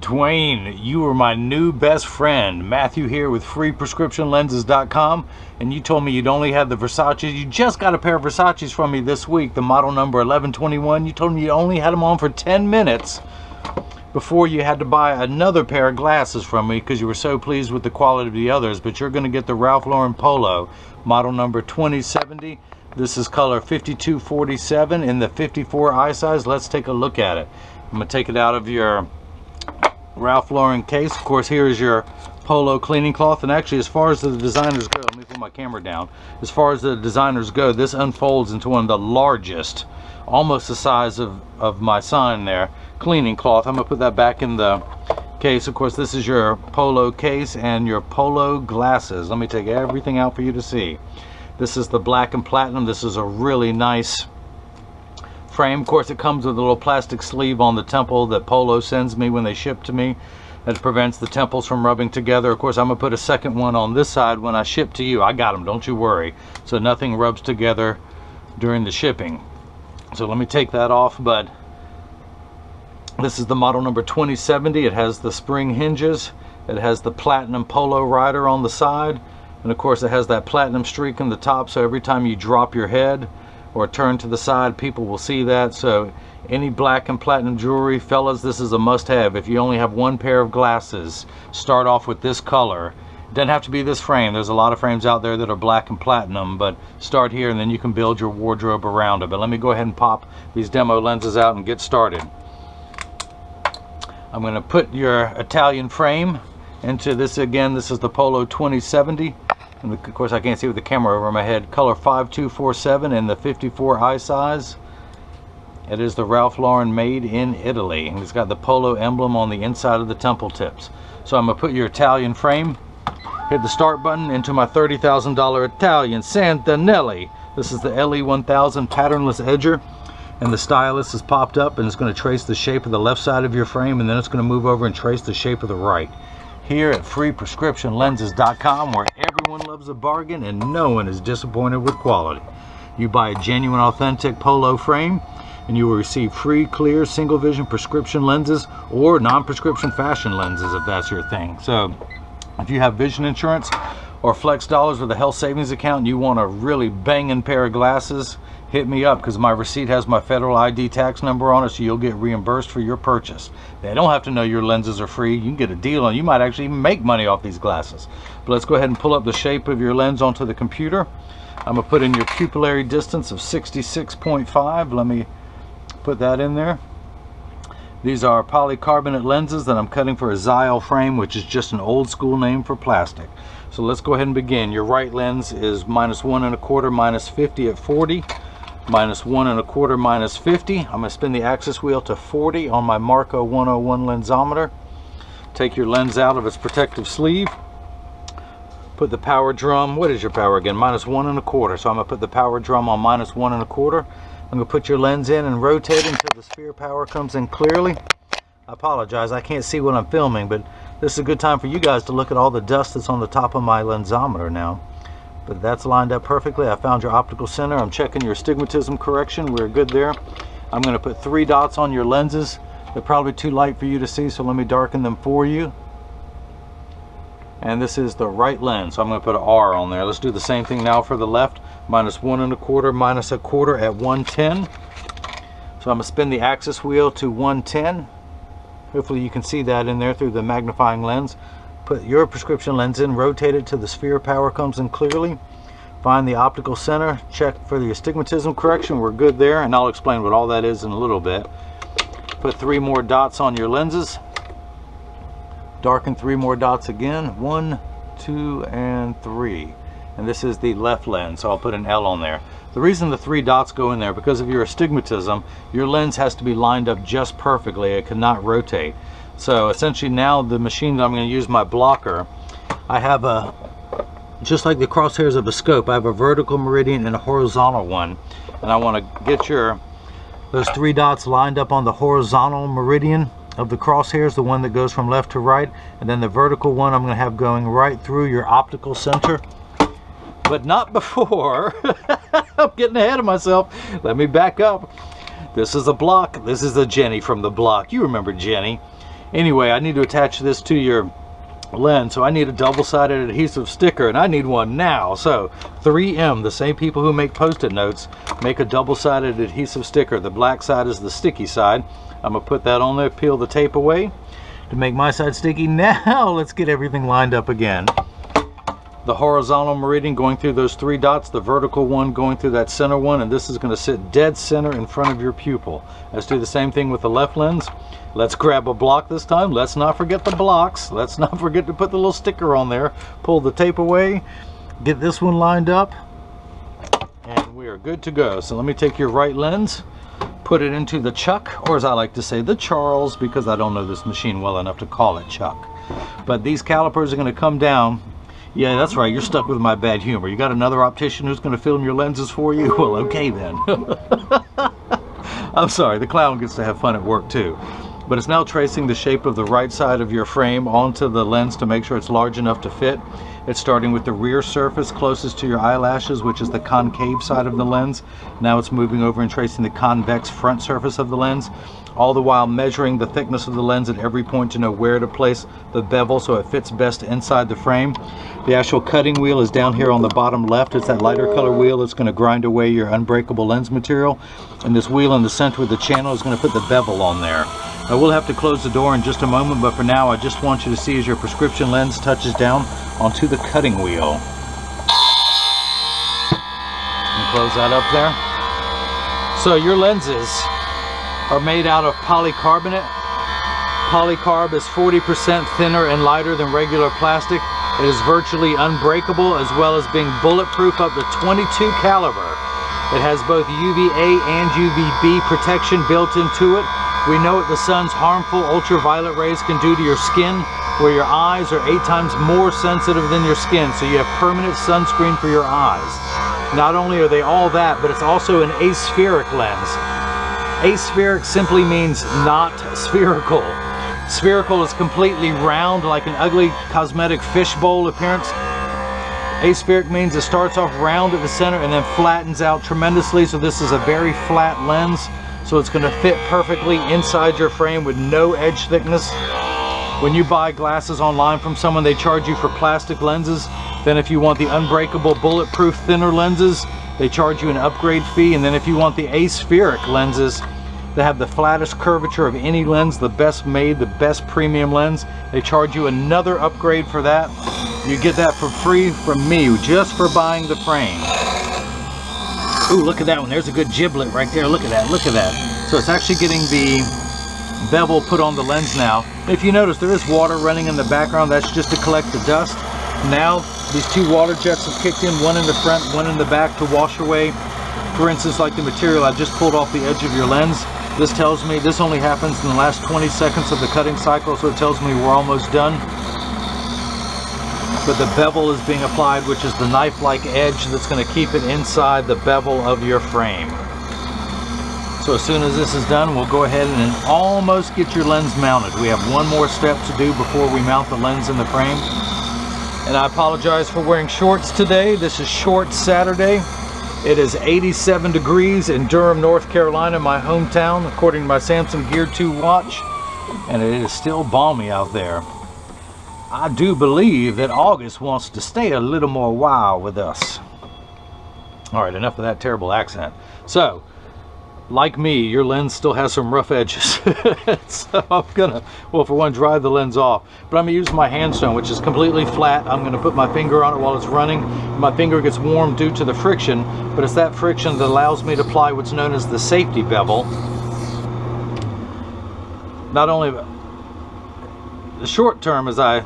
Dwayne, you were my new best friend. Matthew here with freeprescriptionlenses.com, and you told me you'd only had the Versaces. You just got a pair of Versaces from me this week, the model number 1121. You told me you only had them on for 10 minutes before you had to buy another pair of glasses from me because you were so pleased with the quality of the others. But you're going to get the Ralph Lauren Polo, model number 2070. This is color 5247 in the 54 eye size. Let's take a look at it. I'm going to take it out of your Ralph Lauren case. Of course, here is your Polo cleaning cloth, and actually, as far as the designers go, let me put my camera down. As far as the designers go, this unfolds into one of the largest, almost the size of my sign there, cleaning cloth. I'm gonna put that back in the case. Of course, this is your Polo case and your Polo glasses. Let me take everything out for you to see. This is the black and platinum. This is a really nice frame. Of course, it comes with a little plastic sleeve on the temple that Polo sends me when they ship to me. That prevents the temples from rubbing together. Of course, I'm gonna put a second one on this side when I ship to you. I got them, don't you worry. So nothing rubs together during the shipping. So let me take that off. But this is the model number 2070. It has the spring hinges. It has the platinum Polo rider on the side. And of course, it has that platinum streak in the top. So every time you drop your head or turn to the side, people will see that. So any black and platinum jewelry, fellas, this is a must-have. If you only have one pair of glasses, start off with this color. It doesn't have to be this frame. There's a lot of frames out there that are black and platinum, but start here and then you can build your wardrobe around it. But let me go ahead and pop these demo lenses out and get started. I'm going to put your Italian frame into this again. This is the Polo 2070. And of course, I can't see with the camera over my head. Color 5247 in the 54 eye size. It is the Ralph Lauren made in Italy. And it's got the Polo emblem on the inside of the temple tips. So I'm going to put your Italian frame, hit the start button into my $30,000 Italian Santanelli. This is the LE1000 patternless edger. And the stylus has popped up and it's going to trace the shape of the left side of your frame, and then it's going to move over and trace the shape of the right. Here at freeprescriptionlenses.com, where everyone loves a bargain and no one is disappointed with quality. You buy a genuine, authentic Polo frame and you will receive free, clear, single vision prescription lenses or non-prescription fashion lenses if that's your thing. So if you have vision insurance or flex dollars with a health savings account and you want a really banging pair of glasses, hit me up because my receipt has my federal ID tax number on it, so you'll get reimbursed for your purchase. They don't have to know your lenses are free. You can get a deal and you might actually even make money off these glasses. But let's go ahead and pull up the shape of your lens onto the computer. I'm going to put in your pupillary distance of 66.5. Let me put that in there. These are polycarbonate lenses that I'm cutting for a Zyl frame, which is just an old school name for plastic. So let's go ahead and begin. Your right lens is -1 1/4, -50 at 40. -1 1/4, -50. I'm going to spin the axis wheel to 40 on my Marco 101 lensometer. Take your lens out of its protective sleeve. Put the power drum, what is your power again? -1 1/4. So I'm going to put the power drum on -1 1/4. I'm going to put your lens in and rotate until the sphere power comes in clearly. I apologize, I can't see what I'm filming, but this is a good time for you guys to look at all the dust that's on the top of my lensometer now. But that's lined up perfectly. I found your optical center. I'm checking your astigmatism correction. We're good there. I'm going to put 3 dots on your lenses. They're probably too light for you to see, so let me darken them for you. And this is the right lens, so I'm going to put an R on there. Let's do the same thing now for the left. -1 1/4, -1/4 at 110. So I'm going to spin the axis wheel to 110. Hopefully you can see that in there through the magnifying lens. Put your prescription lens in, rotate it till the sphere power comes in clearly. Find the optical center, check for the astigmatism correction. We're good there, and I'll explain what all that is in a little bit. Put 3 more dots on your lenses. Darken 3 more dots again. 1, 2, and 3. And this is the left lens, so I'll put an L on there. The reason the 3 dots go in there, because of your astigmatism, your lens has to be lined up just perfectly. It cannot rotate. So essentially now the machine that I'm going to use, my blocker, I have a, just like the crosshairs of a scope, I have a vertical meridian and a horizontal one. And I want to get those 3 dots lined up on the horizontal meridian of the crosshairs, the one that goes from left to right. And then the vertical one I'm going to have going right through your optical center. But not before. I'm getting ahead of myself. Let me back up. This is a block. This is a Jenny from the block. You remember Jenny. Anyway, I need to attach this to your lens, so I need a double-sided adhesive sticker, and I need one now. So 3M, the same people who make post-it notes, make a double-sided adhesive sticker. The black side is the sticky side. I'm gonna put that on there, peel the tape away to make my side sticky. Now let's get everything lined up again. The horizontal meridian going through those 3 dots, the vertical one going through that center one, and this is going to sit dead center in front of your pupil. Let's do the same thing with the left lens. Let's grab a block this time. Let's not forget the blocks. Let's not forget to put the little sticker on there. Pull the tape away, get this one lined up, and we are good to go. So let me take your right lens, put it into the Chuck, or as I like to say, the Charles, because I don't know this machine well enough to call it Chuck. But these calipers are going to come down. Yeah, that's right, you're stuck with my bad humor. You got another optician who's going to film your lenses for you? Well, okay then. I'm sorry, the clown gets to have fun at work too. But it's now tracing the shape of the right side of your frame onto the lens to make sure it's large enough to fit. It's starting with the rear surface closest to your eyelashes, which is the concave side of the lens. Now it's moving over and tracing the convex front surface of the lens, all the while measuring the thickness of the lens at every point to know where to place the bevel so it fits best inside the frame. The actual cutting wheel is down here on the bottom left. It's that lighter color wheel that's going to grind away your unbreakable lens material. And this wheel in the center with the channel is going to put the bevel on there. I will have to close the door in just a moment, but for now I just want you to see as your prescription lens touches down onto the cutting wheel. And close that up there. So your lenses are made out of polycarbonate. Polycarb is 40% thinner and lighter than regular plastic. It is virtually unbreakable, as well as being bulletproof up to 22 caliber. It has both UVA and UVB protection built into it. We know what the sun's harmful ultraviolet rays can do to your skin, where your eyes are 8 times more sensitive than your skin, so you have permanent sunscreen for your eyes. Not only are they all that, but it's also an aspheric lens. Aspheric simply means not spherical. Spherical is completely round, like an ugly cosmetic fishbowl appearance. Aspheric means it starts off round at the center and then flattens out tremendously, so this is a very flat lens. So it's going to fit perfectly inside your frame with no edge thickness. When you buy glasses online from someone, they charge you for plastic lenses. Then if you want the unbreakable bulletproof thinner lenses, they charge you an upgrade fee. And then if you want the aspheric lenses that have the flattest curvature of any lens, the best made, the best premium lens, they charge you another upgrade for that. You get that for free from me just for buying the frame. Ooh, look at that one. There's a good giblet right there. Look at that. Look at that. So it's actually getting the bevel put on the lens now. If you notice, there is water running in the background. That's just to collect the dust. Now, these 2 water jets have kicked in, one in the front, one in the back, to wash away, for instance, like the material I just pulled off the edge of your lens. This tells me this only happens in the last 20 seconds of the cutting cycle, so it tells me we're almost done. But the bevel is being applied, which is the knife-like edge that's going to keep it inside the bevel of your frame. So as soon as this is done, we'll go ahead and almost get your lens mounted. We have one more step to do before we mount the lens in the frame. And I apologize for wearing shorts today. This is Short Saturday. It is 87 degrees in Durham, North Carolina, my hometown, according to my Samsung Gear 2 watch. And it is still balmy out there. I do believe that August wants to stay a little more while with us. Alright, enough of that terrible accent. So, like me, your lens still has some rough edges. So I'm gonna, well, for one, dry the lens off. But I'm gonna use my handstone, which is completely flat. I'm gonna put my finger on it while it's running. My finger gets warm due to the friction, but it's that friction that allows me to apply what's known as the safety bevel. Not only the short term, as I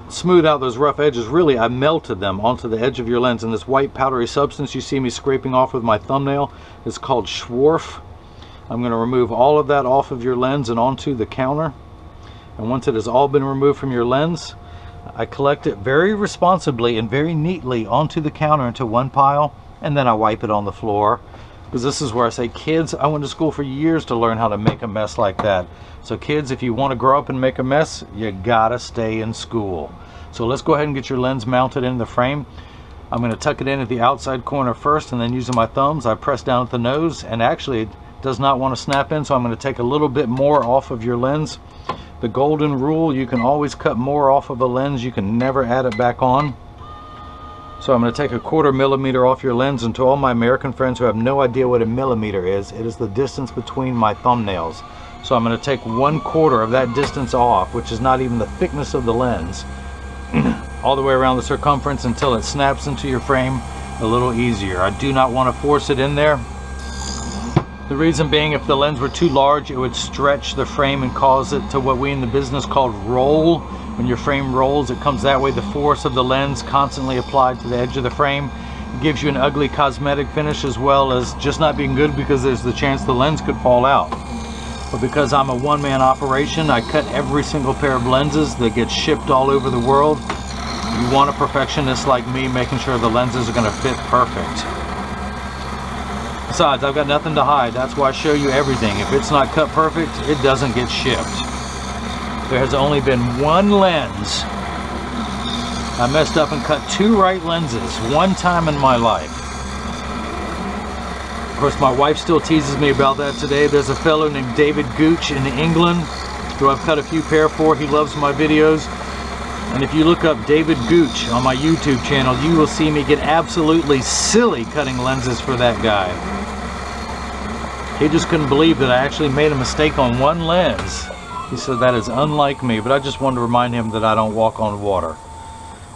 smooth out those rough edges, really I melted them onto the edge of your lens, and this white powdery substance you see me scraping off with my thumbnail is called Schwarf. I'm going to remove all of that off of your lens and onto the counter, and once it has all been removed from your lens, I collect it very responsibly and very neatly onto the counter into one pile, and then I wipe it on the floor. Because this is where I say, kids, I went to school for years to learn how to make a mess like that. So kids, if you want to grow up and make a mess, you gotta stay in school. So let's go ahead and get your lens mounted in the frame. I'm going to tuck it in at the outside corner first, and then using my thumbs, I press down at the nose, and actually it does not want to snap in, so I'm going to take a little bit more off of your lens. The golden rule, you can always cut more off of a lens, you can never add it back on. So I'm going to take a 1/4 millimeter off your lens, and to all my American friends who have no idea what a millimeter is, it is the distance between my thumbnails. So I'm going to take 1/4 of that distance off, which is not even the thickness of the lens, all the way around the circumference until it snaps into your frame a little easier. I do not want to force it in there. The reason being, if the lens were too large, it would stretch the frame and cause it to what we in the business call roll. When your frame rolls, it comes that way. The force of the lens constantly applied to the edge of the frame. It gives you an ugly cosmetic finish, as well as just not being good because there's the chance the lens could fall out. But because I'm a one-man operation, I cut every single pair of lenses that get shipped all over the world. You want a perfectionist like me making sure the lenses are going to fit perfect. Besides, I've got nothing to hide. That's why I show you everything. If it's not cut perfect, it doesn't get shipped. There has only been one lens I messed up and cut 2 right lenses one time in my life. Of course, my wife still teases me about that today. There's a fellow named David Gooch in England who I've cut a few pair for. He loves my videos. And if you look up David Gooch on my YouTube channel, you will see me get absolutely silly cutting lenses for that guy. He just couldn't believe that I actually made a mistake on one lens. He said that is unlike me, but I just wanted to remind him that I don't walk on water.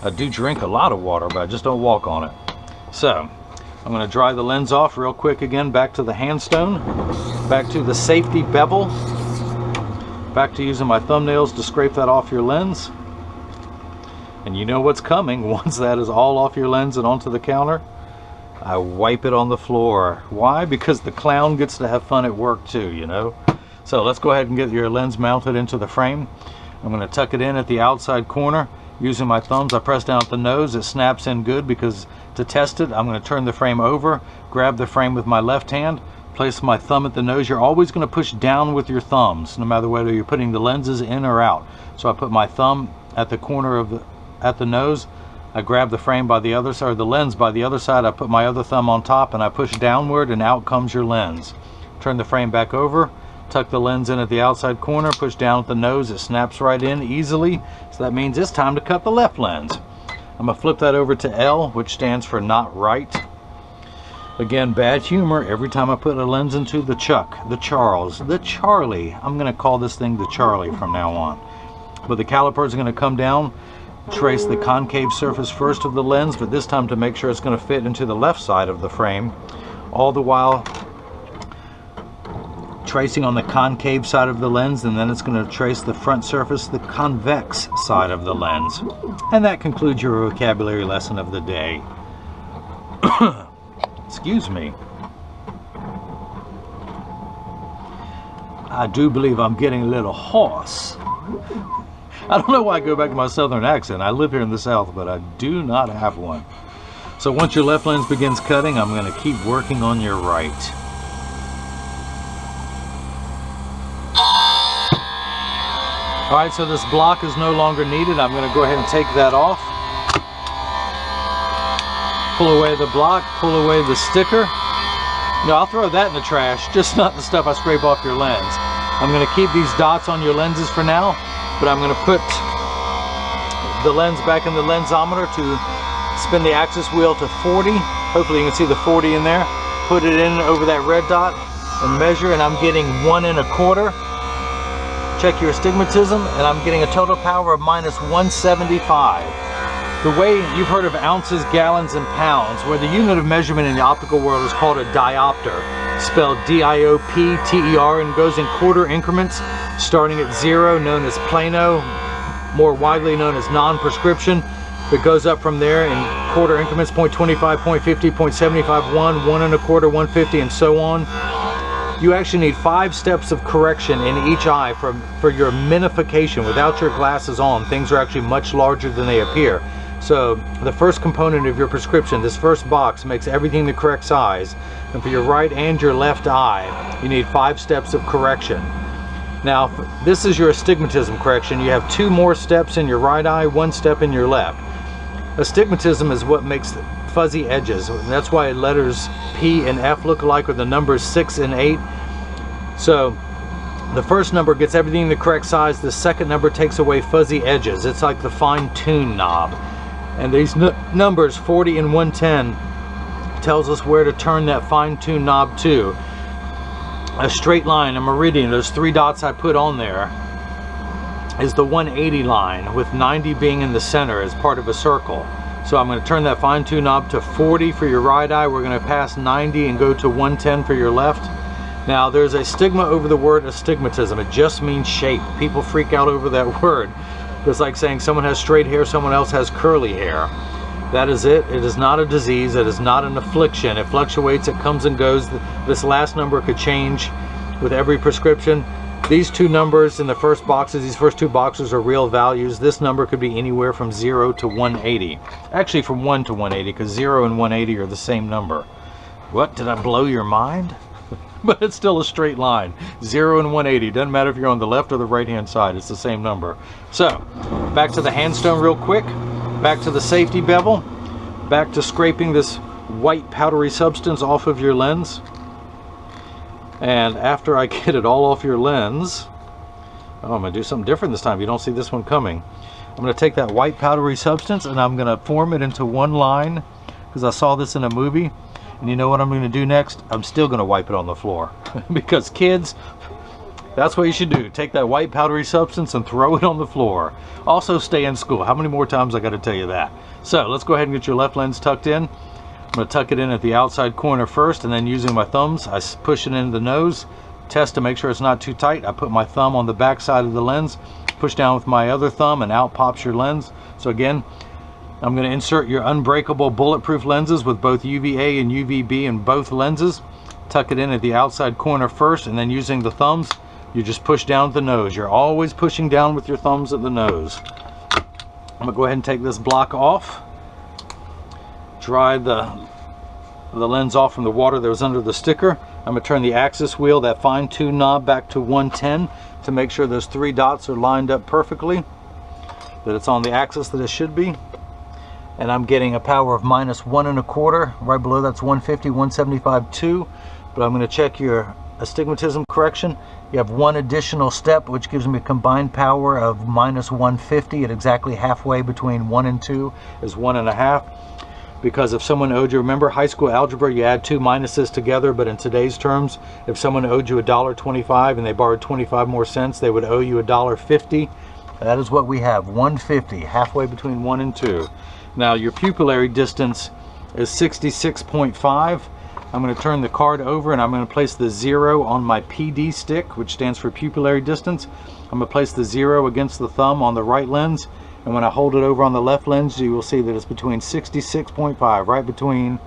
I do drink a lot of water, but I just don't walk on it. So, I'm going to dry the lens off real quick again, back to the handstone, back to the safety bevel, back to using my thumbnails to scrape that off your lens. And you know what's coming once that is all off your lens and onto the counter. I wipe it on the floor. Why? Because the clown gets to have fun at work too, you know. So let's go ahead and get your lens mounted into the frame. I'm going to tuck it in at the outside corner. Using my thumbs, I press down at the nose. It snaps in good because to test it, I'm going to turn the frame over, grab the frame with my left hand, place my thumb at the nose. You're always going to push down with your thumbs, no matter whether you're putting the lenses in or out. So I put my thumb at the corner of the nose. I grab the frame by the other side, or the lens by the other side. I put my other thumb on top and I push downward, and out comes your lens. Turn the frame back over, tuck the lens in at the outside corner, push down at the nose. It snaps right in easily. So that means it's time to cut the left lens. I'm gonna flip that over to L, which stands for not right. Again, bad humor every time I put a lens into the Chuck, the Charles, the Charlie. I'm gonna call this thing the Charlie from now on. But the calipers are gonna come down, trace the concave surface first of the lens, but this time to make sure it's going to fit into the left side of the frame, all the while tracing on the concave side of the lens, and then it's going to trace the front surface, the convex side of the lens. And that concludes your vocabulary lesson of the day. Excuse me. I do believe I'm getting a little hoarse. I don't know why I go back to my southern accent. I live here in the South, but I do not have one. So once your left lens begins cutting, I'm going to keep working on your right. Alright, so this block is no longer needed. I'm going to go ahead and take that off. Pull away the block, pull away the sticker. No, I'll throw that in the trash, just not the stuff I scrape off your lens. I'm going to keep these dots on your lenses for now. But I'm going to put the lens back in the lensometer to spin the axis wheel to 40. Hopefully you can see the 40 in there. Put it in over that red dot and measure, and I'm getting 1 1/4. Check your astigmatism, and I'm getting a total power of -175. The way you've heard of ounces, gallons, and pounds, where the unit of measurement in the optical world is called a diopter, spelled D-I-O-P-T-E-R, and goes in quarter increments, starting at 0, known as plano, more widely known as non-prescription. It goes up from there in quarter increments, 0.25, 0.50, 0.75, 1, 1 1/4, 150, and so on. You actually need 5 steps of correction in each eye for your minification. Without your glasses on, things are actually much larger than they appear. So the first component of your prescription, this first box, makes everything the correct size. And for your right and your left eye, you need 5 steps of correction. Now, this is your astigmatism correction. You have 2 more steps in your right eye, 1 step in your left. Astigmatism is what makes the fuzzy edges. That's why letters P and F look alike, or the numbers 6 and 8. So The first number gets everything the correct size. The second number takes away fuzzy edges. It's like the fine-tune knob. And these numbers, 40 and 110, tells us where to turn that fine-tune knob to. A straight line, a meridian, those 3 dots I put on there, is the 180 line, with 90 being in the center as part of a circle. So I'm going to turn that fine-tune knob to 40 for your right eye. We're going to pass 90 and go to 110 for your left. Now, there's a stigma over the word astigmatism. It just means shape. People freak out over that word. It's like saying someone has straight hair, someone else has curly hair. That is it. It is not a disease. It is not an affliction. It fluctuates. It comes and goes. This last number could change with every prescription. These 2 numbers in the first boxes, these first 2 boxes are real values. This number could be anywhere from 0 to 180. Actually, from 1 to 180, because 0 and 180 are the same number. What? Did I blow your mind? But it's still a straight line. 0 and 180. Doesn't matter if you're on the left or the right-hand side. It's the same number. So, back to the handstone real quick. Back to the safety bevel. Back to scraping this white powdery substance off of your lens. And after I get it all off your lens, oh, I'm going to do something different this time. You don't see this one coming. I'm going to take that white powdery substance and I'm going to form it into one line, because I saw this in a movie. And you know what I'm going to do next? I'm still going to wipe it on the floor. Because kids, that's what you should do. Take that white powdery substance and throw it on the floor. Also stay in school. How many more times I got to tell you that? So let's go ahead and get your left lens tucked in. I'm going to tuck it in at the outside corner first, and then using my thumbs, I push it into the nose. Test to make sure it's not too tight. I put my thumb on the back side of the lens, push down with my other thumb, and out pops your lens. So again, I'm going to insert your unbreakable bulletproof lenses with both UVA and UVB in both lenses. Tuck it in at the outside corner first, and then using the thumbs, you just push down at the nose. You're always pushing down with your thumbs at the nose. I'm going to go ahead and take this block off. Dry the lens off from the water that was under the sticker. I'm going to turn the axis wheel, that fine-tune knob, back to 110 to make sure those 3 dots are lined up perfectly, that it's on the axis that it should be. And I'm getting a power of -1 1/4. Right below that's 150, 175, 2. But I'm going to check your astigmatism correction. You have 1 additional step, which gives me a combined power of -150 at exactly halfway between 1 and 2 is 1.5. Because if someone owed you, remember high school algebra, you add 2 minuses together, but in today's terms, if someone owed you $1.25 and they borrowed 25 more cents, they would owe you $1.50. That is what we have, 150, halfway between 1 and 2. Now your pupillary distance is 66.5. I'm going to turn the card over and I'm going to place the 0 on my PD stick, which stands for pupillary distance. I'm going to place the 0 against the thumb on the right lens, and when I hold it over on the left lens, you will see that it's between 66.5, right between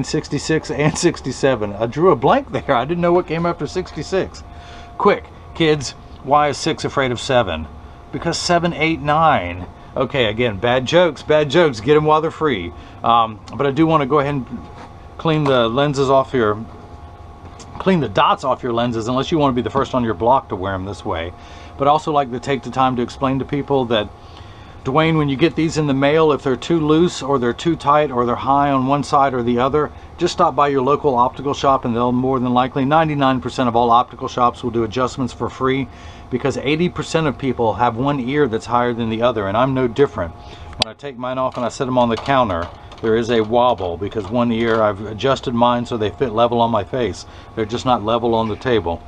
66 and 67. I drew a blank there. I didn't know what came after 66. Quick, kids, why is 6 afraid of 7? Because 7, 8, 9. Okay, again, bad jokes, get them while they're free. But I do want to go ahead and clean the lenses off clean the dots off your lenses, unless you want to be the first on your block to wear them this way. But I also like to take the time to explain to people that, Dwayne, when you get these in the mail, if they're too loose or they're too tight or they're high on one side or the other, just stop by your local optical shop and they'll more than likely, 99% of all optical shops will do adjustments for free, because 80% of people have one ear that's higher than the other, and I'm no different. When I take mine off and I set them on the counter, there is a wobble because one ear, I've adjusted mine so they fit level on my face. They're just not level on the table.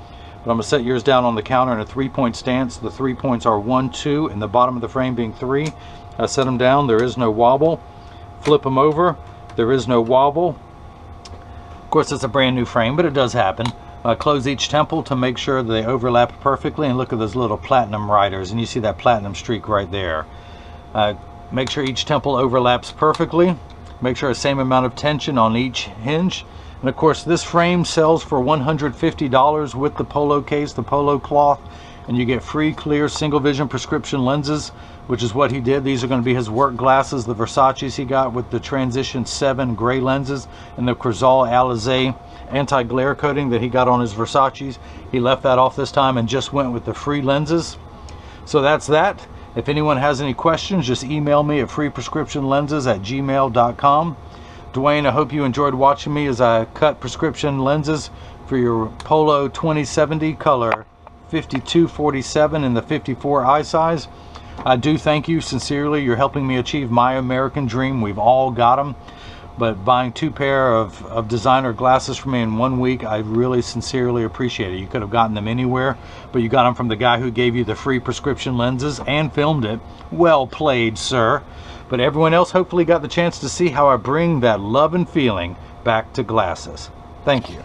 But I'm going to set yours down on the counter in a 3-point stance. The 3 points are 1, 2, and the bottom of the frame being 3. I set them down, there is no wobble. Flip them over, there is no wobble. Of course, it's a brand new frame, but it does happen. Close each temple to make sure that they overlap perfectly, and look at those little platinum riders, and you see that platinum streak right there. Make sure each temple overlaps perfectly. Make sure the same amount of tension on each hinge. And of course, this frame sells for $150 with the Polo case, the Polo cloth, and you get free clear single vision prescription lenses, which is what he did. These are going to be his work glasses, the Versace's he got with the Transition 7 gray lenses, and the Crizal Alizé anti-glare coating that he got on his Versace's. He left that off this time and just went with the free lenses. So that's that. If anyone has any questions, just email me at freeprescriptionlenses@gmail.com. Dwayne, I hope you enjoyed watching me as I cut prescription lenses for your Polo 2070 color 5247 in the 54 eye size. I do thank you sincerely. You're helping me achieve my American dream. We've all got them. But buying 2 pair of designer glasses for me in 1 week, I really sincerely appreciate it. You could have gotten them anywhere, but you got them from the guy who gave you the free prescription lenses and filmed it. Well played, sir. But everyone else hopefully got the chance to see how I bring that love and feeling back to glasses. Thank you.